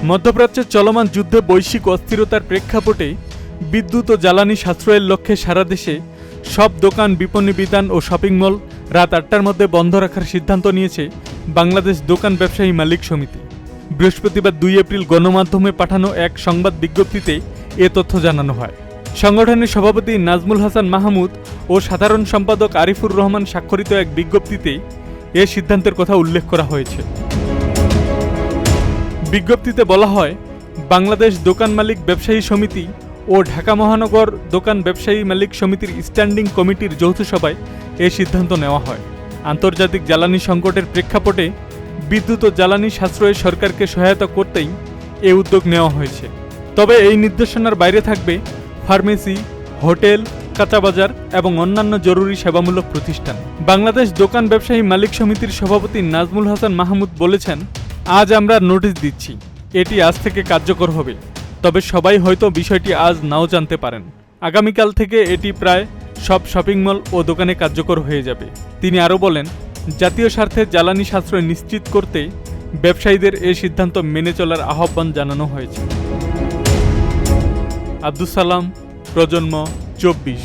মধ্যপ্রাচ্যে চলমান যুদ্ধে বৈশ্বিক অস্থিরতার প্রেক্ষাপটে বিদ্যুৎ ও জ্বালানি সাশ্রয়ের লক্ষ্যে সারা দেশে সব দোকান, বিপণী বিতান ও শপিং মল রাত ৮টার মধ্যে বন্ধ রাখার সিদ্ধান্ত নিয়েছে বাংলাদেশ দোকান ব্যবসায়ী মালিক সমিতি। বৃহস্পতিবার ২ এপ্রিল গণমাধ্যমে পাঠানো এক সংবাদ বিজ্ঞপ্তিতে এ তথ্য জানানো হয়। সংগঠনের সভাপতি নাজমুল হাসান মাহমুদ ও সাধারণ সম্পাদক আরিফুর রহমান স্বাক্ষরিত এক বিজ্ঞপ্তিতে এ সিদ্ধান্তের কথা উল্লেখ করা হয়েছে। বিজ্ঞপ্তিতে বলা হয়, বাংলাদেশ দোকান মালিক ব্যবসায়ী সমিতি ও ঢাকা মহানগর দোকান ব্যবসায়ী মালিক সমিতির স্ট্যান্ডিং কমিটির যৌথ সভায় এ সিদ্ধান্ত নেওয়া হয়। আন্তর্জাতিক জ্বালানি সংকটের প্রেক্ষাপটে বিদ্যুৎ ও জ্বালানি সাশ্রয়ে সরকারকে সহায়তা করতেই এ উদ্যোগ নেওয়া হয়েছে। তবে এই নির্দেশনার বাইরে থাকবে ফার্মেসি, হোটেল, কাঁচাবাজার এবং অন্যান্য জরুরি সেবামূলক প্রতিষ্ঠান। বাংলাদেশ দোকান ব্যবসায়ী মালিক সমিতির সভাপতি নাজমুল হাসান মাহমুদ বলেছেন, আজ আমরা নোটিশ দিচ্ছি, এটি আজ থেকে কার্যকর হবে। তবে সবাই হয়তো বিষয়টি আজ নাও জানতে পারেন। আগামীকাল থেকে এটি প্রায় সব শপিং মল ও দোকানে কার্যকর হয়ে যাবে। তিনি আরও বলেন, জাতীয় স্বার্থে জ্বালানি সাশ্রয় নিশ্চিত করতে ব্যবসায়ীদের এ সিদ্ধান্ত মেনে চলার আহ্বান জানানো হয়েছে। আব্দুস সালাম, প্রজন্ম ২৪।